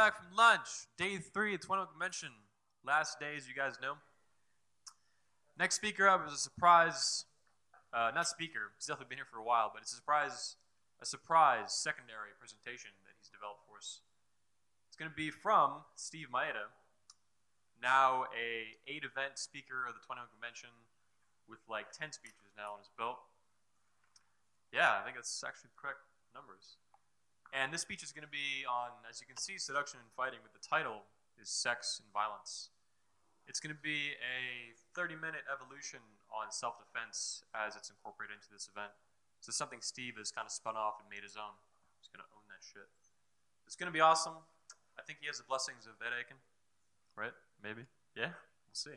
back from lunch. Day 3 at 21 Convention. Last day, as you guys know. Next speaker up is a surprise, not speaker, he's definitely been here for a while, but it's a surprise secondary presentation that he's developed for us. It's going to be from Steve Mayeda, now a 8-event speaker of the 21 Convention with like 10 speeches now on his belt. Yeah, I think that's actually the correct numbers. And this speech is going to be on, as you can see, seduction and fighting, but the title is Sex and Violence. It's going to be a 30-minute evolution on self-defense as it's incorporated into this event. So something Steve has kind of spun off and made his own. He's going to own that shit. It's going to be awesome. I think he has the blessings of Ed Aiken, right? Maybe. Yeah? We'll see.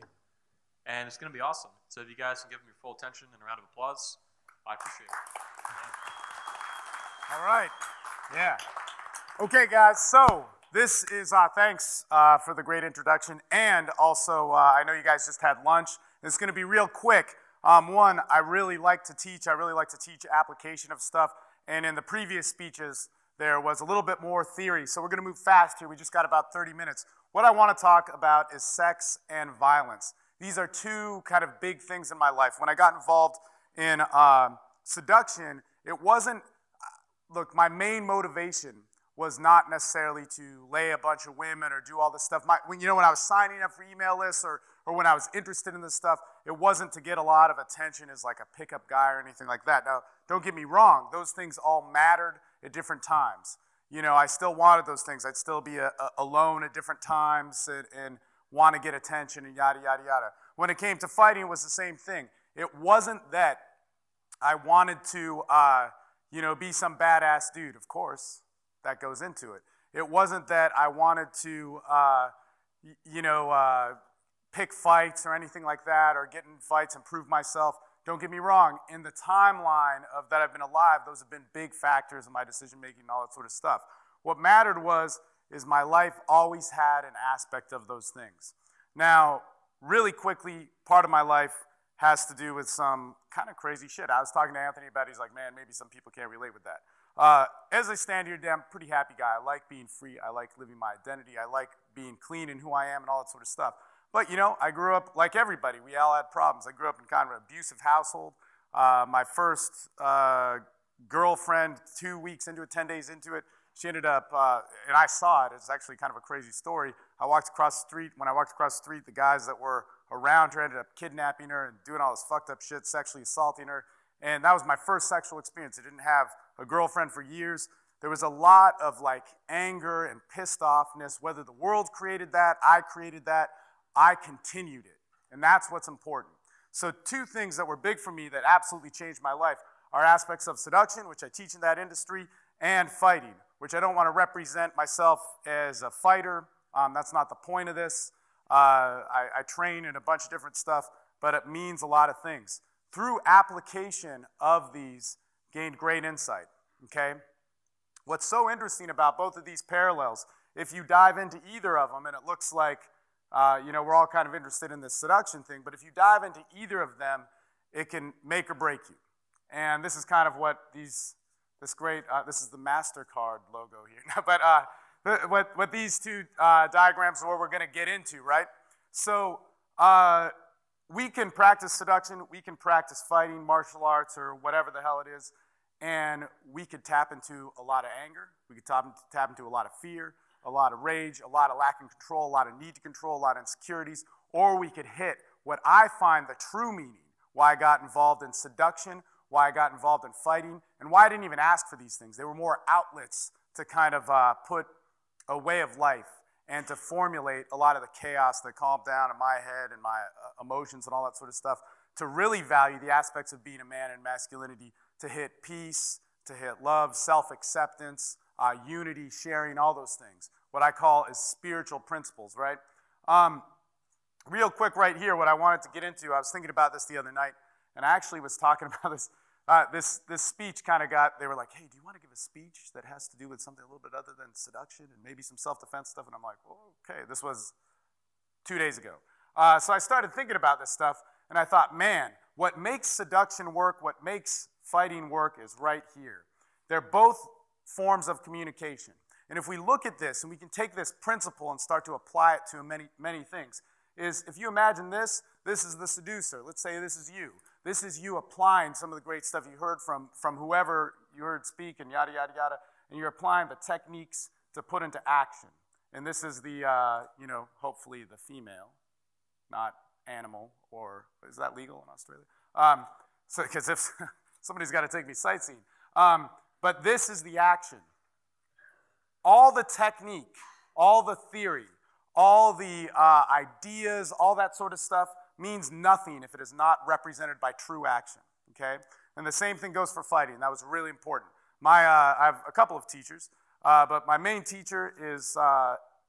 And it's going to be awesome. So if you guys can give him your full attention and a round of applause, I appreciate it. All right. Yeah. Okay, guys, so this is, thanks for the great introduction, and also I know you guys just had lunch. It's going to be real quick. One, I really like to teach application of stuff, and in the previous speeches, there was a little bit more theory, so we're going to move fast here. We just got about 30 minutes. What I want to talk about is sex and violence. These are two kind of big things in my life. When I got involved in seduction, it wasn't, look, my main motivation was not necessarily to lay a bunch of women or do all this stuff. When I was signing up for email lists or when I was interested in this stuff, it wasn't to get a lot of attention as like a pickup guy or anything like that. Now, don't get me wrong. Those things all mattered at different times. You know, I still wanted those things. I'd still be alone at different times and want to get attention and yada, yada, yada. When it came to fighting, it was the same thing. It wasn't that I wanted to be some badass dude. Of course, that goes into it. It wasn't that I wanted to, pick fights or anything like that or get in fights and prove myself. Don't get me wrong. In the timeline of that I've been alive, those have been big factors in my decision-making and all that sort of stuff. What mattered is my life always had an aspect of those things. Now, really quickly, part of my life has to do with some kind of crazy shit. I was talking to Anthony about it. He's like, man, maybe some people can't relate with that. As I stand here today, I'm a pretty happy guy. I like being free. I like living my identity. I like being clean in who I am and all that sort of stuff. But, I grew up like everybody. We all had problems. I grew up in kind of an abusive household. My first girlfriend, 2 weeks into it, 10 days into it, she ended up, and I saw it. It's actually kind of a crazy story. When I walked across the street, the guys that were around her ended up kidnapping her and doing all this fucked up shit, sexually assaulting her. And that was my first sexual experience. I didn't have a girlfriend for years. There was a lot of like anger and pissed offness, whether the world created that, I created that, I continued it. And that's what's important. So 2 things that were big for me that absolutely changed my life are aspects of seduction, which I teach in that industry, and fighting, which I don't want to represent myself as a fighter. That's not the point of this. I train in a bunch of different stuff, but it means a lot of things. Through application of these, gained great insight, okay? What's so interesting about both of these parallels, if you dive into either of them, and it looks like, we're all kind of interested in this seduction thing, but if you dive into either of them, it can make or break you. And this is kind of what this is the MasterCard logo here, but what these 2 diagrams are what we're going to get into, right? So we can practice seduction, we can practice fighting, martial arts, or whatever the hell it is, and we could tap into a lot of anger, we could tap into a lot of fear, a lot of rage, a lot of lack of control, a lot of need to control, a lot of insecurities, or we could hit what I find the true meaning, why I got involved in seduction, why I got involved in fighting, and why I didn't even ask for these things. They were more outlets to kind of put a way of life and to formulate a lot of the chaos that calmed down in my head and my emotions and all that sort of stuff, to really value the aspects of being a man and masculinity, to hit peace, to hit love, self-acceptance, unity, sharing, all those things. What I call is spiritual principles, right? Real quick right here, what I wanted to get into, I was thinking about this the other night, and I actually was talking about this. This speech kind of they were like, hey, do you want to give a speech that has to do with something a little bit other than seduction and maybe some self-defense stuff? And I'm like, well, okay, this was 2 days ago. So I started thinking about this stuff, and I thought, man, what makes seduction work, what makes fighting work is right here. They're both forms of communication. And if we look at this, and we can take this principle and start to apply it to many, many things, is if you imagine this is the seducer. Let's say this is you. This is you applying some of the great stuff you heard from whoever you heard speak and yada, yada, yada, and you're applying the techniques to put into action. And this is the, hopefully the female, not animal, or is that legal in Australia? Because if somebody's got to take me sightseeing. But this is the action. All the technique, all the theory, all the ideas, all that sort of stuff means nothing if it is not represented by true action, okay? And the same thing goes for fighting. That was really important. I have a couple of teachers, but my main teacher is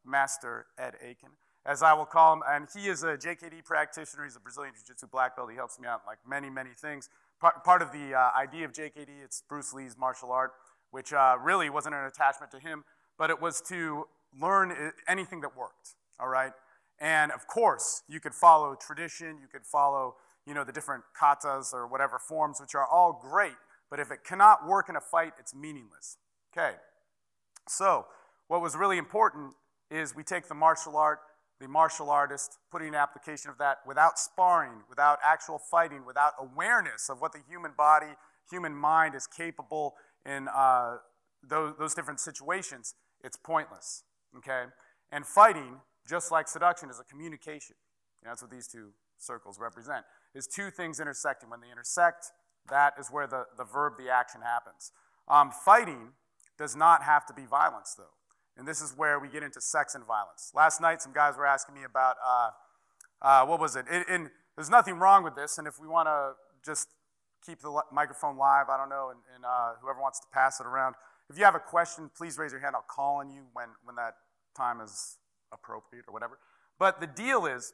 Master Ed Aiken, as I will call him, and he is a JKD practitioner. He's a Brazilian Jiu-Jitsu black belt. He helps me out in like many, many things. Part of the idea of JKD, it's Bruce Lee's martial art, which really wasn't an attachment to him, but it was to learn anything that worked, all right? And of course, you could follow tradition, you could follow, the different katas or whatever forms, which are all great, but if it cannot work in a fight, it's meaningless. Okay, so what was really important is we take the martial art, the martial artist, putting an application of that without sparring, without actual fighting, without awareness of what the human body, human mind is capable in those different situations, it's pointless, okay? And fighting, just like seduction, is a communication. That's what these two circles represent, is two things intersecting. When they intersect, that is where the verb, the action happens. Fighting does not have to be violence, though. And this is where we get into sex and violence. Last night, some guys were asking me about, what was it? And there's nothing wrong with this, and if we want to just keep the microphone live, I don't know, and whoever wants to pass it around. If you have a question, please raise your hand. I'll call on you when that time is appropriate or whatever. But the deal is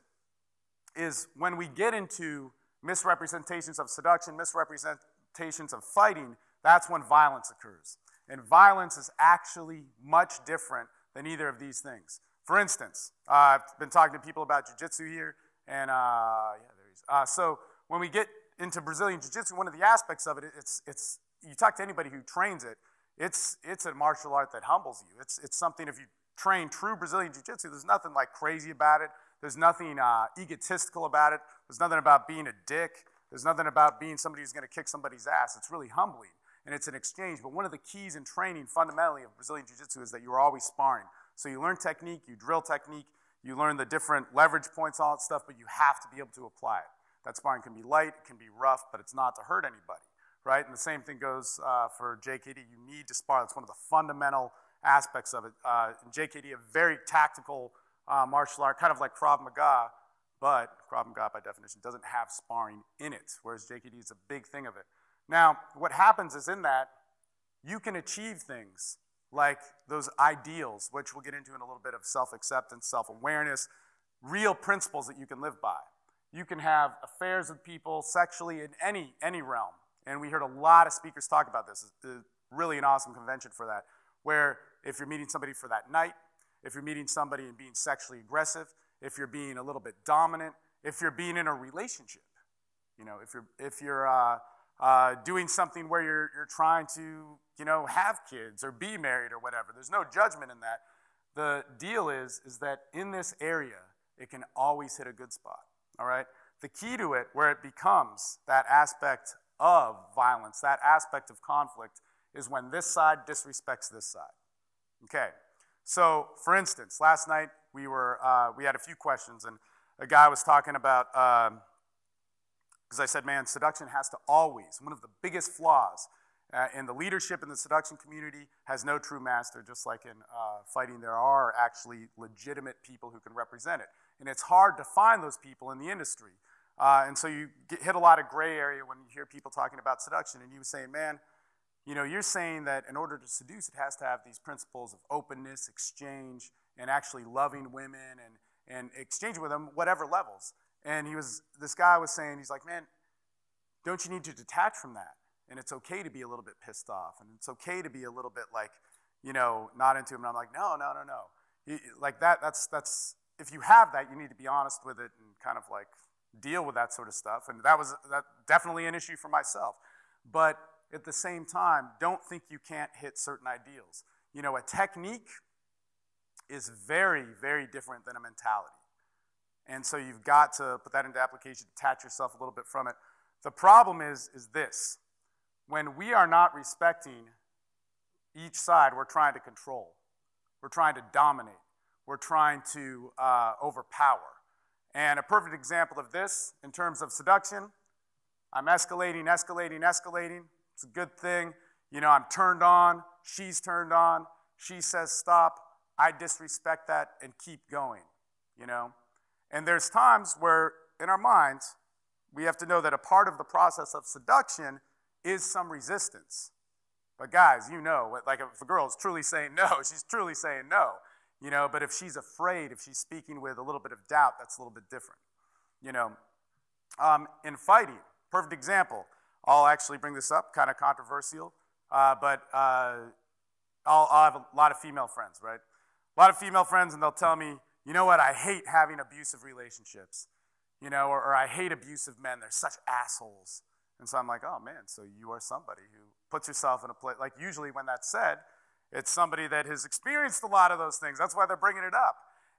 when we get into misrepresentations of seduction, misrepresentations of fighting, that's when violence occurs. And violence is actually much different than either of these things. For instance, I've been talking to people about jiu-jitsu here, and there he is. So when we get into Brazilian jiu-jitsu, one of the aspects of it, it's you talk to anybody who trains it, it's a martial art that humbles you. It's something, if you train true Brazilian jiu-jitsu, there's nothing like crazy about it. There's nothing egotistical about it. There's nothing about being a dick. There's nothing about being somebody who's going to kick somebody's ass. It's really humbling, and it's an exchange. But one of the keys in training fundamentally of Brazilian jiu-jitsu is that you are always sparring. So you learn technique, you drill technique, you learn the different leverage points, all that stuff, but you have to be able to apply it. That sparring can be light, it can be rough, but it's not to hurt anybody, right? And the same thing goes for JKD. You need to spar. That's one of the fundamental aspects of it. In JKD, a very tactical martial art, kind of like Krav Maga, but Krav Maga, by definition, doesn't have sparring in it, whereas JKD is a big thing of it. Now, what happens is in that, you can achieve things like those ideals, which we'll get into in a little bit of self-acceptance, self-awareness, real principles that you can live by. You can have affairs with people sexually in any realm. And we heard a lot of speakers talk about this. It's really an awesome convention for that, where if you're meeting somebody for that night, if you're meeting somebody and being sexually aggressive, if you're being a little bit dominant, if you're being in a relationship, if you're doing something where you're trying to, have kids or be married or whatever. There's no judgment in that. The deal is that in this area, it can always hit a good spot, all right? The key to it, where it becomes that aspect of violence, that aspect of conflict, is when this side disrespects this side, okay? So, for instance, last night we had a few questions, and a guy was talking about, because I said, man, seduction has to always, one of the biggest flaws in the leadership in the seduction community has no true master, just like in fighting there are actually legitimate people who can represent it. And it's hard to find those people in the industry. And so you hit a lot of gray area when you hear people talking about seduction, and you were saying, man, you're saying that in order to seduce, it has to have these principles of openness, exchange, and actually loving women and exchanging with them, whatever levels. And this guy was saying, he's like, man, don't you need to detach from that? And it's okay to be a little bit pissed off, and it's okay to be a little bit like, not into him. And I'm like, no. Like that's if you have that, you need to be honest with it and kind of like deal with that sort of stuff. And that definitely an issue for myself. But at the same time, don't think you can't hit certain ideals. You know, a technique is very, very different than a mentality. And so you've got to put that into application, detach yourself a little bit from it. The problem is this. When we are not respecting each side, we're trying to control. We're trying to dominate. We're trying to overpower. And a perfect example of this in terms of seduction, I'm escalating. It's a good thing. You know, I'm turned on. She's turned on. She says stop. I disrespect that and keep going, you know. And there's times where in our minds, we have to know that a part of the process of seduction is some resistance. But guys, you know, like if a girl is truly saying no, she's truly saying no. You know, but if she's afraid, if she's speaking with a little bit of doubt, that's a little bit different. You know, in fighting, perfect example. I'll actually bring this up, kind of controversial, but I'll have a lot of female friends, right? A lot of female friends, and they'll tell me, you know what, I hate having abusive relationships, you know, or I hate abusive men. They're such assholes. And so I'm like, oh man, so you are somebody who puts yourself in a place, like usually when that's said, it's somebody that has experienced a lot of those things. That's why they're bringing it up.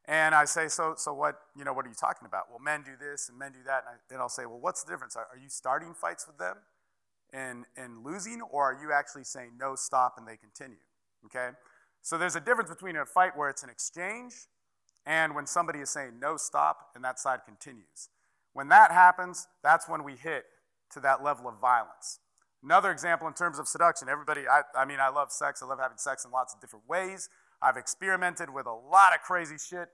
And I say, so what, you know, what are you talking about? Well, men do this and men do that. And I'll say, well, what's the difference? Are you starting fights with them and losing, or are you actually saying no, stop, and they continue, okay? So there's a difference between a fight where it's an exchange and when somebody is saying no, stop, and that side continues. When that happens, that's when we hit to that level of violence. Another example in terms of seduction, everybody, I mean, I love sex. I love having sex in lots of different ways. I've experimented with a lot of crazy shit.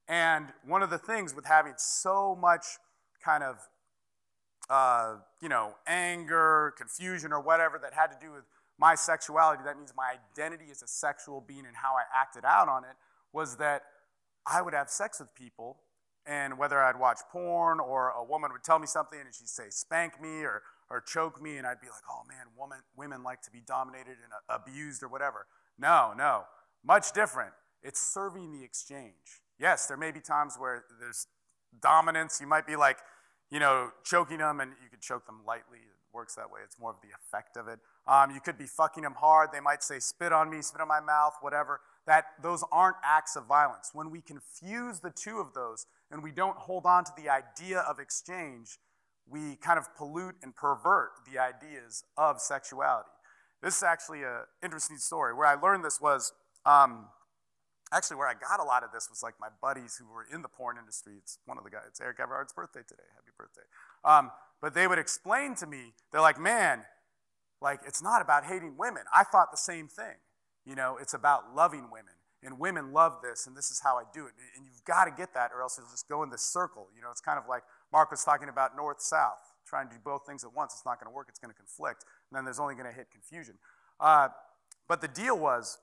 And one of the things with having so much kind of, you know, anger, confusion, or whatever that had to do with my sexuality, that means my identity as a sexual being and how I acted out on it, was that I would have sex with people, and whether I'd watch porn or a woman would tell me something and she'd say, spank me or choke me, and I'd be like, oh man, women like to be dominated and abused or whatever. No, much different. It's serving the exchange. Yes, there may be times where there's dominance. You might be like, you know, choking them, and you could choke them lightly. It works that way. It's more of the effect of it. You could be fucking them hard. They might say, spit on me, spit on my mouth, whatever. Those aren't acts of violence. When we confuse the two of those and we don't hold on to the idea of exchange, we kind of pollute and pervert the ideas of sexuality. This is actually an interesting story. Where I learned this was, actually where I got a lot of this was like my buddies who were in the porn industry. It's one of the guys, it's Eric Everard's birthday today, happy birthday. But they would explain to me, they're like, man, like it's not about hating women. I thought the same thing. You know, it's about loving women, and women love this, and this is how I do it. And you've got to get that, or else you'll just go in this circle. You know, it's kind of like Mark was talking about north-south, trying to do both things at once. It's not going to work. It's going to conflict, and then there's only going to hit confusion. But the deal this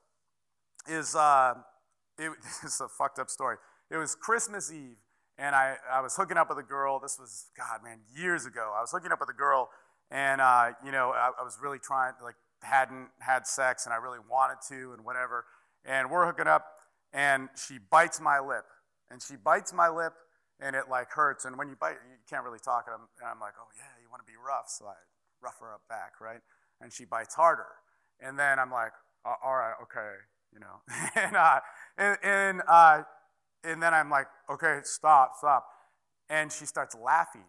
is a fucked up story. It was Christmas Eve, and I was hooking up with a girl. This was, God, man, years ago. I was hooking up with a girl, and, you know, I was really trying, like, hadn't had sex, and I really wanted to, and whatever. And we're hooking up, and she bites my lip. And it, like, hurts. And when you bite, you can't really talk. And I'm like, oh, yeah, you want to be rough. So I rough her up back, right? And she bites harder. And then I'm like, all right, okay, you know. And then I'm like, okay, stop. And she starts laughing,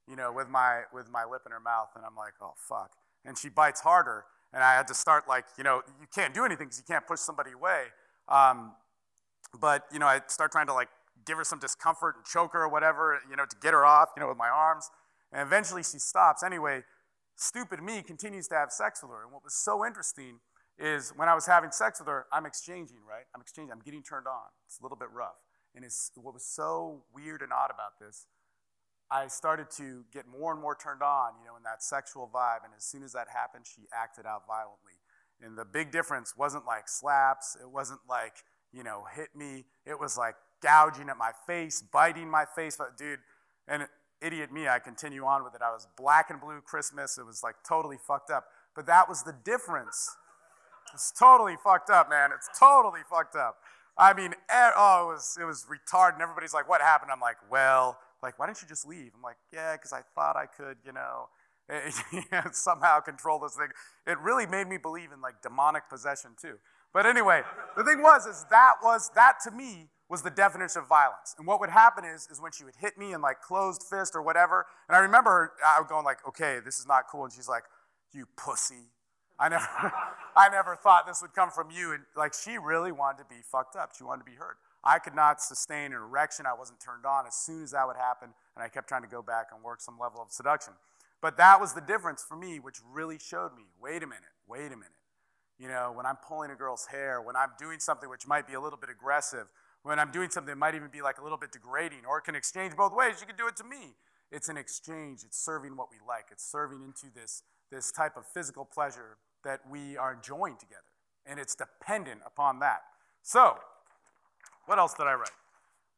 you know, with my lip in her mouth. And I'm like, oh, fuck. And she bites harder. And I had to start, like, you know, you can't do anything because you can't push somebody away. But, you know, I start trying to, like, give her some discomfort and choke her or whatever, you know, to get her off, you know, with my arms. And eventually she stops. Anyway, stupid me continues to have sex with her. And what was so interesting is when I was having sex with her, I'm exchanging, right? I'm getting turned on. It's a little bit rough. And what was so weird and odd about this, I started to get more and more turned on, you know, in that sexual vibe. And as soon as that happened, she acted out violently. And the big difference wasn't like slaps. It wasn't like, you know, hit me. It was like gouging at my face, biting my face. But dude, and idiot me, I continue on with it. I was black and blue Christmas. It was like totally fucked up. But that was the difference. It's totally fucked up, man. It's totally fucked up. I mean, it was retarded. And everybody's like, what happened? I'm like, well, like, why didn't you just leave? I'm like, yeah, because I thought I could, you know, somehow control this thing. It really made me believe in, like, demonic possession, too. But anyway, the thing was, that to me was the definition of violence. And what would happen is when she would hit me in like closed fist or whatever, and I remember her, I was going like, okay, this is not cool. And she's like, you pussy. I never thought this would come from you. And like, she really wanted to be fucked up. She wanted to be hurt. I could not sustain an erection. I wasn't turned on as soon as that would happen. And I kept trying to go back and work some level of seduction. But that was the difference for me, which really showed me, wait a minute. You know, when I'm pulling a girl's hair, when I'm doing something which might be a little bit aggressive, when I'm doing something that might even be like a little bit degrading, or it can exchange both ways, you can do it to me. It's an exchange. It's serving what we like. It's serving into this type of physical pleasure that we are enjoying together. And it's dependent upon that. So, what else did I write?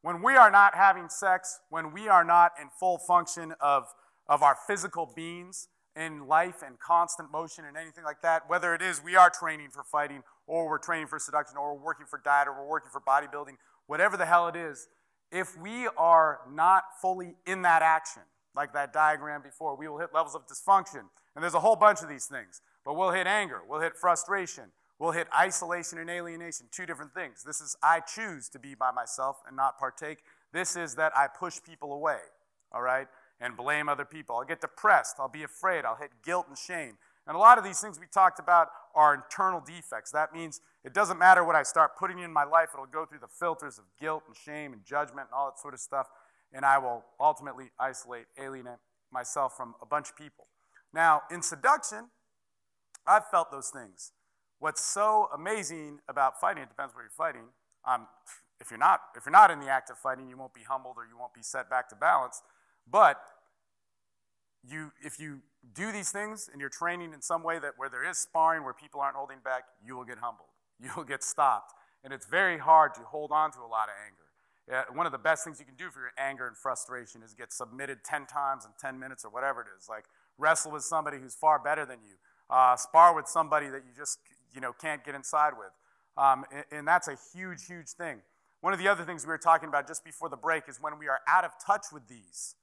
When we are not having sex, when we are not in full function of our physical beings in life and constant motion and anything like that, whether it is we are training for fighting, or we're training for seduction, or we're working for diet, or we're working for bodybuilding, whatever the hell it is, if we are not fully in that action, like that diagram before, we will hit levels of dysfunction. And there's a whole bunch of these things. But we'll hit anger, we'll hit frustration, we'll hit isolation and alienation, two different things. This is I choose to be by myself and not partake. This is that I push people away, all right, and blame other people. I'll get depressed, I'll be afraid, I'll hit guilt and shame. And a lot of these things we talked about are internal defects. That means it doesn't matter what I start putting in my life, it'll go through the filters of guilt and shame and judgment and all that sort of stuff, and I will ultimately isolate, alienate myself from a bunch of people. Now, in seduction, I've felt those things. What's so amazing about fighting, it depends where you're fighting. If you're not in the act of fighting, you won't be humbled or you won't be set back to balance. But if you do these things and you're training in some way where there is sparring, where people aren't holding back, you will get humbled. You will get stopped. And it's very hard to hold on to a lot of anger. One of the best things you can do for your anger and frustration is get submitted 10 times in 10 minutes or whatever it is. Like wrestle with somebody who's far better than you. Spar with somebody that you just can't get inside with. And that's a huge, huge thing. One of the other things we were talking about just before the break is when we are out of touch with these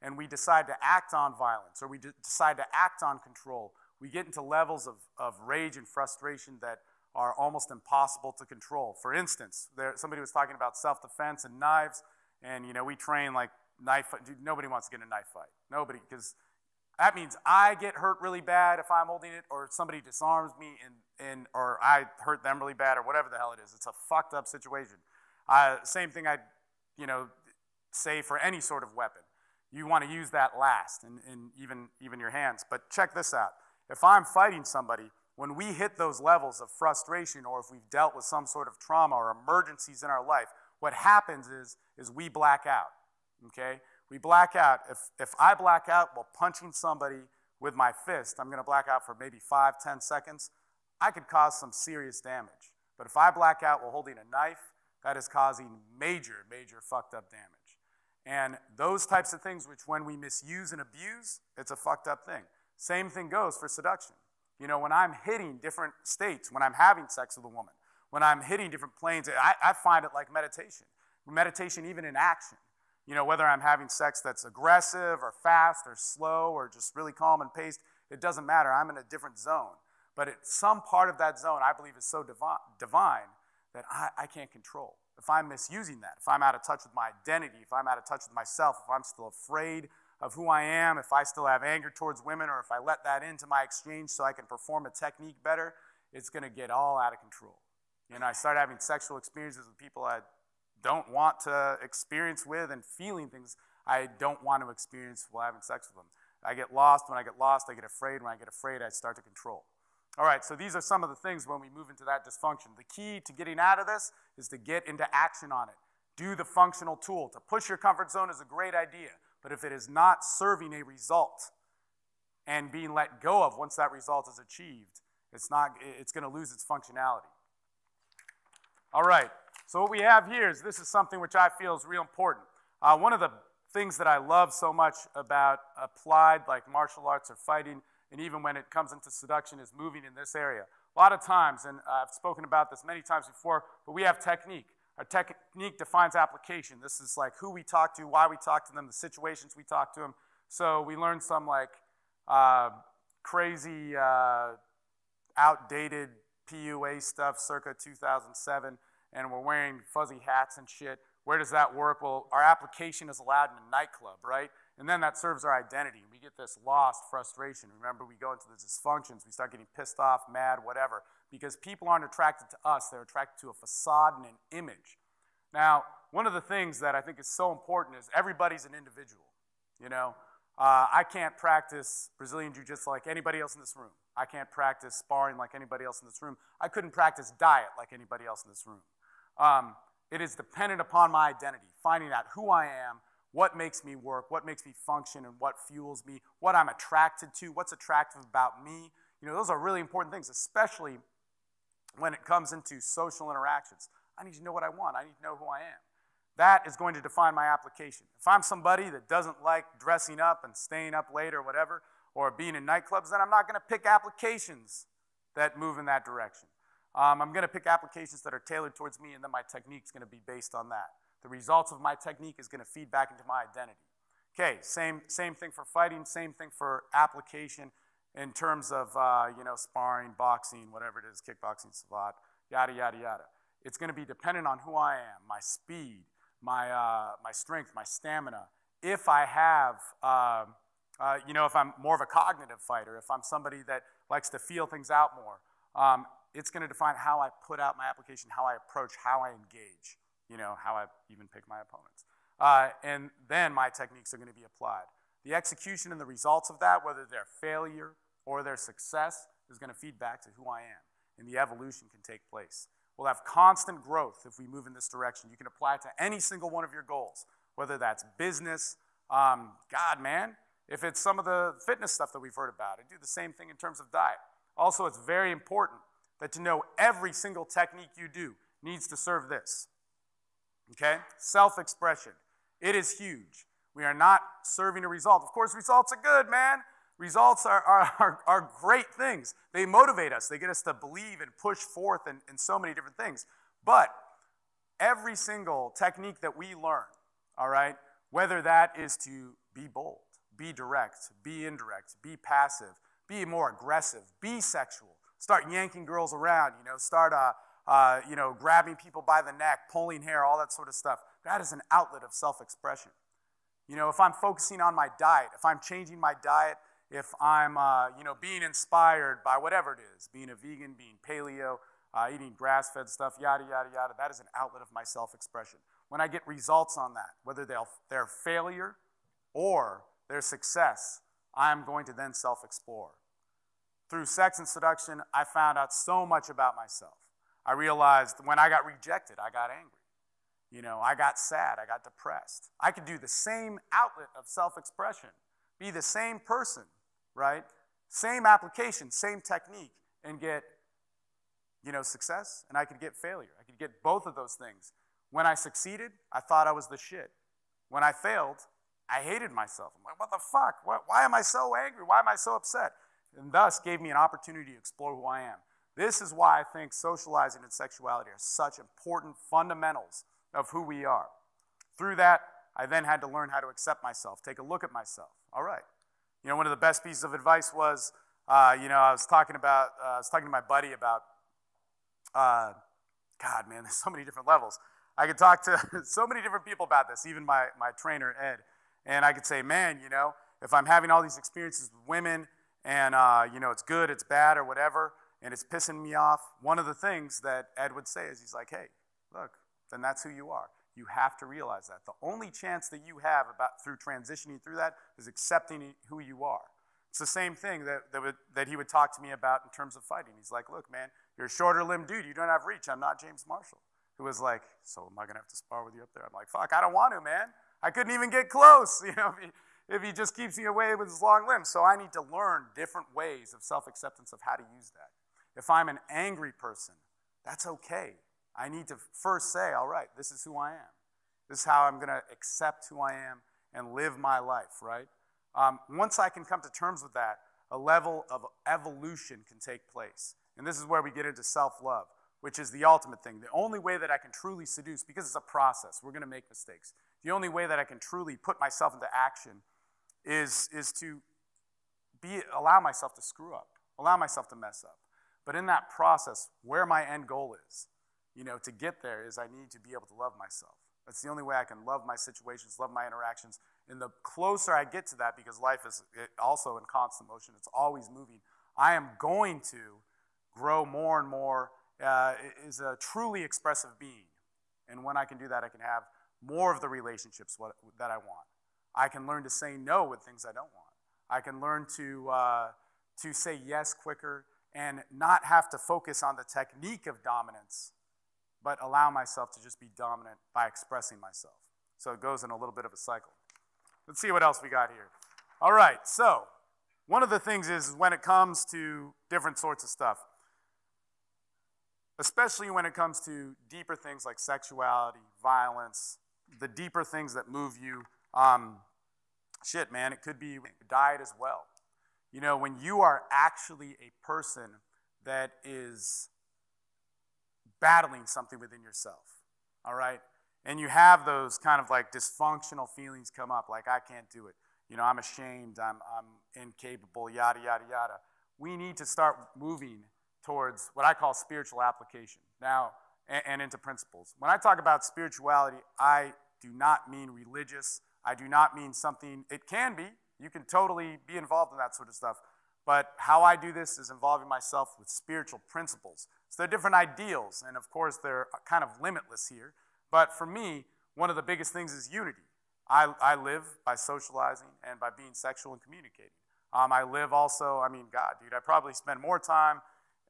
and we decide to act on violence or we decide to act on control, we get into levels of rage and frustration that are almost impossible to control. For instance, somebody was talking about self-defense and knives, and we train like knife fight. Dude, nobody wants to get in a knife fight. Nobody, because that means I get hurt really bad if I'm holding it, or somebody disarms me or I hurt them really bad, or whatever the hell it is. It's a fucked up situation. Same thing I'd say for any sort of weapon. You want to use that last, and even your hands. But check this out. If I'm fighting somebody, when we hit those levels of frustration, or if we've dealt with some sort of trauma or emergencies in our life, what happens is we black out, okay? We black out. If I black out while punching somebody with my fist, I'm going to black out for maybe 5-10 seconds. I could cause some serious damage. But if I black out while holding a knife, that is causing major, major fucked up damage. And those types of things, which when we misuse and abuse, it's a fucked up thing. Same thing goes for seduction. When I'm hitting different states, when I'm having sex with a woman, when I'm hitting different planes, I find it like meditation. Meditation even in action. Whether I'm having sex that's aggressive or fast or slow or just really calm and paced, it doesn't matter. I'm in a different zone. But some part of that zone I believe is so divine that I can't control. If I'm misusing that, if I'm out of touch with my identity, if I'm out of touch with myself, if I'm still afraid of who I am, if I still have anger towards women, or if I let that into my exchange so I can perform a technique better, it's going to get all out of control. I start having sexual experiences with people I don't want to experience with, and feeling things I don't want to experience while having sex with them. I get lost. When I get lost, I get afraid. When I get afraid, I start to control. All right, so these are some of the things when we move into that dysfunction. The key to getting out of this is to get into action on it. Do the functional tool. To push your comfort zone is a great idea, but if it is not serving a result and being let go of once that result is achieved, it's going to lose its functionality. All right, so what we have here is this is something which I feel is real important. One of the things that I love so much about applied, like martial arts or fighting, and even when it comes into seduction, is moving in this area. A lot of times, and I've spoken about this many times before, but we have technique. Our technique defines application. This is like who we talk to, why we talk to them, the situations we talk to them. So we learn some like crazy, outdated PUA stuff circa 2007, and we're wearing fuzzy hats and shit. Where does that work? Well, our application is allowed in a nightclub, right? And then that serves our identity. We get this lost frustration. Remember, we go into the dysfunctions. We start getting pissed off, mad, whatever, because people aren't attracted to us. They're attracted to a facade and an image. Now, one of the things that I think is so important is everybody's an individual, you know? I can't practice Brazilian Jiu-Jitsu like anybody else in this room. I can't practice sparring like anybody else in this room. I couldn't practice diet like anybody else in this room. It is dependent upon my identity, finding out who I am, what makes me work, what makes me function, and what fuels me, what I'm attracted to, what's attractive about me. You know, those are really important things, especially when it comes into social interactions. I need to know what I want. I need to know who I am. That is going to define my application. If I'm somebody that doesn't like dressing up and staying up late or whatever, or being in nightclubs, then I'm not going to pick applications that move in that direction. I'm going to pick applications that are tailored towards me, and then my technique is going to be based on that. The results of my technique is going to feed back into my identity. Okay, same thing for fighting, same thing for application in terms of you know, sparring, boxing, whatever it is, kickboxing, savate, yada, yada, yada. It's going to be dependent on who I am, my speed, my strength, my stamina. If I have, you know, if I'm more of a cognitive fighter, if I'm somebody that likes to feel things out more, it's going to define how I put out my application, how I approach, how I engage, you know, how I even pick my opponents. And then my techniques are going to be applied. The execution and the results of that, whether they're failure or their success, is going to feed back to who I am, and the evolution can take place. We'll have constant growth if we move in this direction. You can apply it to any single one of your goals, whether that's business, God, man, if it's some of the fitness stuff that we've heard about, I do the same thing in terms of diet. Also, it's very important that to know every single technique you do needs to serve this, okay? Self-expression. It is huge. We are not serving a result. Of course, results are good, man. Results are great things. They motivate us. They get us to believe and push forth in so many different things. But every single technique that we learn, all right, whether that is to be bold, be direct, be indirect, be passive, be more aggressive, be sexual, start yanking girls around, you know, start you know, grabbing people by the neck, pulling hair, all that sort of stuff. That is an outlet of self-expression. You know, if I'm focusing on my diet, if I'm changing my diet, if I'm, you know, being inspired by whatever it is, being a vegan, being paleo, eating grass-fed stuff, yada, yada, yada, that is an outlet of my self-expression. When I get results on that, whether they're failure or their success, I'm going to then self-explore. Through sex and seduction, I found out so much about myself. I realized when I got rejected, I got angry. You know, I got sad, I got depressed. I could do the same outlet of self-expression, be the same person, right? Same application, same technique, and get, you know, success, and I could get failure. I could get both of those things. When I succeeded, I thought I was the shit. When I failed, I hated myself. I'm like, what the fuck? Why am I so angry? Why am I so upset? And thus gave me an opportunity to explore who I am. This is why I think socializing and sexuality are such important fundamentals of who we are. Through that, I then had to learn how to accept myself, take a look at myself. All right. You know, one of the best pieces of advice was, you know, I was talking to my buddy about, God, man, there's so many different levels. I could talk to so many different people about this, even my trainer, Ed. And I could say, man, you know, if I'm having all these experiences with women and, you know, it's good, it's bad, or whatever, and it's pissing me off, one of the things that Ed would say is he's like, hey, look, then that's who you are. You have to realize that. The only chance that you have through transitioning through that is accepting who you are. It's the same thing that he would talk to me about in terms of fighting. He's like, look, man, you're a shorter limbed dude. You don't have reach. I'm not James Marshall. Who was like, so am I going to have to spar with you up there? I'm like, fuck, I don't want to, man. I couldn't even get close, you know, if he just keeps me away with his long limbs. So I need to learn different ways of self-acceptance of how to use that. If I'm an angry person, that's okay. I need to first say, all right, this is who I am. This is how I'm going to accept who I am and live my life, right? Once I can come to terms with that, a level of evolution can take place. And this is where we get into self-love, which is the ultimate thing. The only way that I can truly seduce, because it's a process, we're going to make mistakes. The only way that I can truly put myself into action is to allow myself to screw up, allow myself to mess up. But in that process, where my end goal is, to get there is I need to be able to love myself. That's the only way I can love my situations, love my interactions. And the closer I get to that, because life is also in constant motion, it's always moving, I am going to grow more and more, is a truly expressive being. And when I can do that, I can have more of the relationships that I want. I can learn to say no with things I don't want. I can learn to say yes quicker and not have to focus on the technique of dominance, but allow myself to just be dominant by expressing myself. So it goes in a little bit of a cycle. Let's see what else we got here. All right, so one of the things is when it comes to different sorts of stuff, especially when it comes to deeper things like sexuality, violence, the deeper things that move you, shit, man, it could be diet as well. When you are actually a person that is battling something within yourself, all right? And you have those kind of like dysfunctional feelings come up, like I can't do it. I'm ashamed, I'm incapable, yada, yada, yada. We need to start moving towards what I call spiritual application now and into principles. When I talk about spirituality, I do not mean religious. I do not mean something, it can be. You can totally be involved in that sort of stuff. But how I do this is involving myself with spiritual principles. So they're different ideals, and of course they're kind of limitless here. But for me, one of the biggest things is unity. I live by socializing and by being sexual and communicating. I live also, God, dude, I probably spend more time,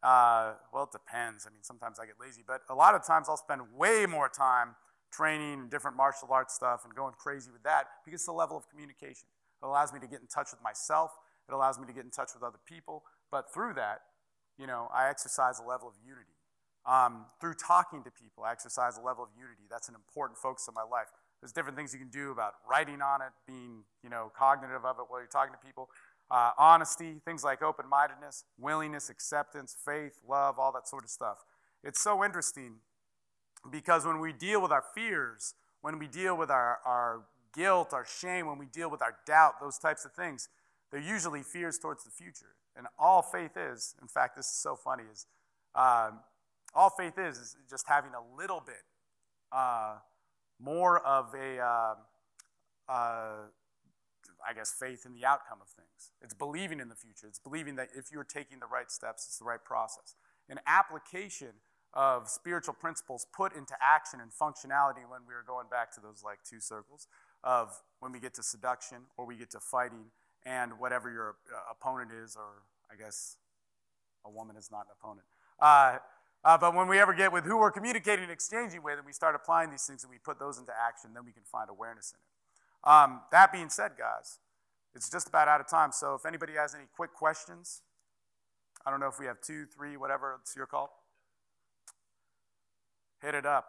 well, it depends. Sometimes I get lazy, but a lot of times I'll spend way more time training different martial arts stuff and going crazy with that because it's the level of communication. It allows me to get in touch with myself. It allows me to get in touch with other people. But through that, I exercise a level of unity. Through talking to people, I exercise a level of unity. That's an important focus of my life. There's different things you can do about writing on it, being, cognitive of it while you're talking to people. Honesty, things like open-mindedness, willingness, acceptance, faith, love, all that sort of stuff. It's so interesting because when we deal with our fears, when we deal with our guilt, our shame, when we deal with our doubt, those types of things, they're usually fears towards the future. And all faith is, in fact, this is so funny, is all faith is just having a little bit more of faith in the outcome of things. It's believing in the future. It's believing that if you're taking the right steps, it's the right process. An application of spiritual principles put into action and functionality when we were going back to those like two circles of when we get to seduction or we get to fighting and whatever your opponent is, or I guess a woman is not an opponent. But when we ever get with who we're communicating and exchanging with and we start applying these things and we put those into action, then we can find awareness in it. That being said, guys, it's just about out of time. So if anybody has any quick questions, I don't know if we have 2, 3, whatever, it's your call. Hit it up.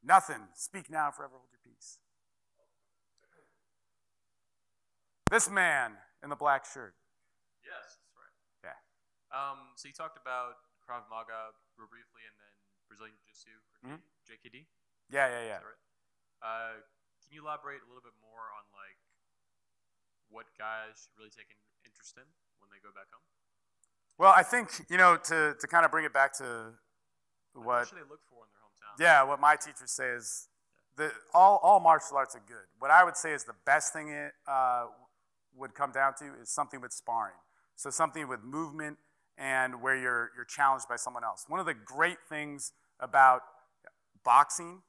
Nothing. Speak now, forever hold your peace. This man in the black shirt. Yes, that's right. Yeah. So you talked about Krav Maga real briefly and then Brazilian Jiu-Jitsu or JKD? Yeah. Is that right? Can you elaborate a little bit more on like what guys should really take an interest in when they go back home? Well, I think, to kind of bring it back to what should they look for in their hometown? Yeah, what my teachers say is all martial arts are good. What I would say is the best thing it would come down to is something with sparring. So something with movement and where you're challenged by someone else. One of the great things about boxing,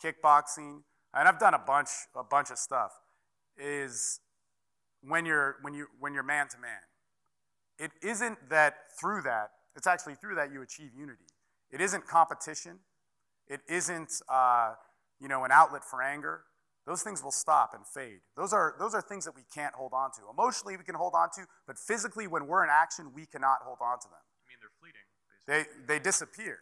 kickboxing, and I've done a bunch of stuff, is when you're man to man. It isn't that through that, it's actually through that you achieve unity. It isn't competition. It isn't an outlet for anger. Those things will stop and fade. Those are things that we can't hold on to. Emotionally, we can hold on to, but physically, when we're in action, we cannot hold on to them. I mean, they're fleeting, basically. They disappear.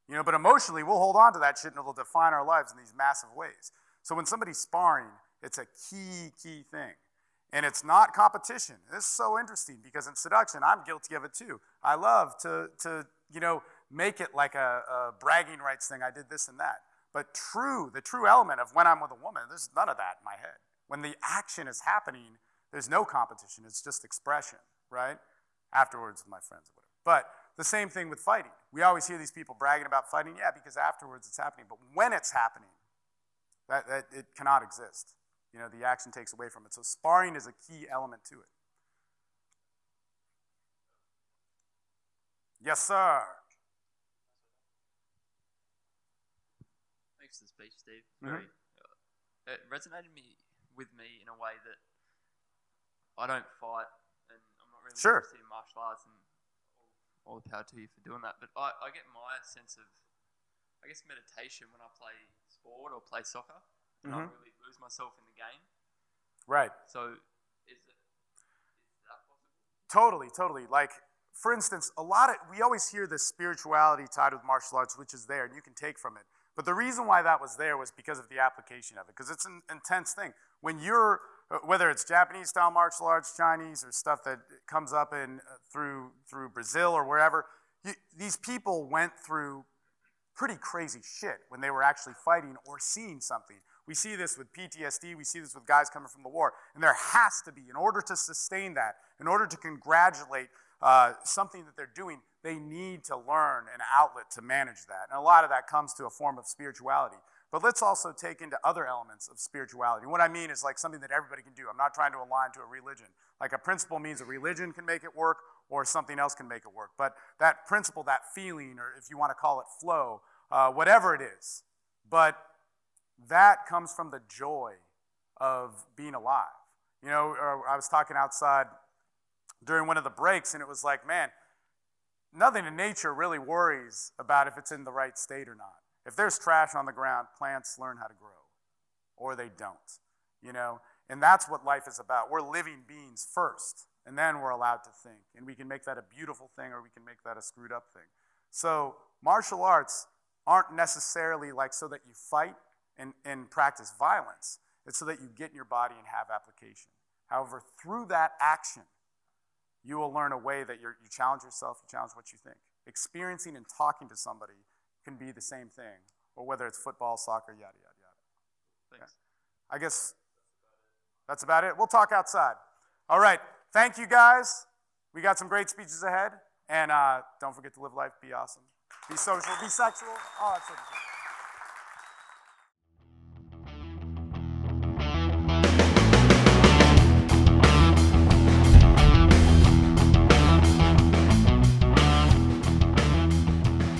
But emotionally, we'll hold on to that shit and it'll define our lives in these massive ways. So when somebody's sparring, it's a key thing. And it's not competition. This is so interesting because in seduction, I'm guilty of it too. I love to make it like a bragging rights thing. I did this and that. But the true element of when I'm with a woman, there's none of that in my head. When the action is happening, there's no competition. It's just expression, right? afterwards with my friends or whatever. But the same thing with fighting. We always hear these people bragging about fighting. Yeah, because afterwards it's happening. But when it's happening, that it cannot exist. You know, the action takes away from it. So sparring is a key element to it. Yes, sir. Thanks for the speech, Steve. It resonated with me in a way that I don't fight, and I'm not really interested in martial arts, and all the power to you for doing that. But I get my sense of, I guess, meditation when I play sport or play soccer, and I really lose myself in the game. Right. So is that Totally. possible? Like, for instance, we always hear this spirituality tied with martial arts, which is there, and you can take from it. But the reason why that was there was because of the application of it, because it's an intense thing. When you're, whether it's Japanese-style martial arts, Chinese, or stuff that comes up through Brazil or wherever, these people went through pretty crazy shit when they were actually fighting or seeing something. We see this with PTSD, we see this with guys coming from the war, and there has to be, in order to sustain that, in order to congratulate something that they're doing, they need to learn an outlet to manage that. And a lot of that comes to a form of spirituality. But let's also take into other elements of spirituality. What I mean is like something that everybody can do. I'm not trying to align to a religion. Like a principle means a religion can make it work or something else can make it work. But that principle, that feeling, or if you want to call it flow, whatever it is, but that comes from the joy of being alive. You know, I was talking outside during one of the breaks, and it was like, man, nothing in nature really worries about if it's in the right state or not. If there's trash on the ground, plants learn how to grow, or they don't, you know? And that's what life is about. We're living beings first, and then we're allowed to think. And we can make that a beautiful thing, or we can make that a screwed up thing. So martial arts aren't necessarily like so that you fight and practice violence. It's so that you get in your body and have application. However, through that action, you will learn a way that you challenge yourself, you challenge what you think. Experiencing and talking to somebody can be the same thing, or whether it's football, soccer, yada, yada, yada. Thanks. Yeah. I guess that's about it. We'll talk outside. All right. Thank you, guys. We got some great speeches ahead. And don't forget to live life, be awesome, be social, be sexual, all that sort of thing.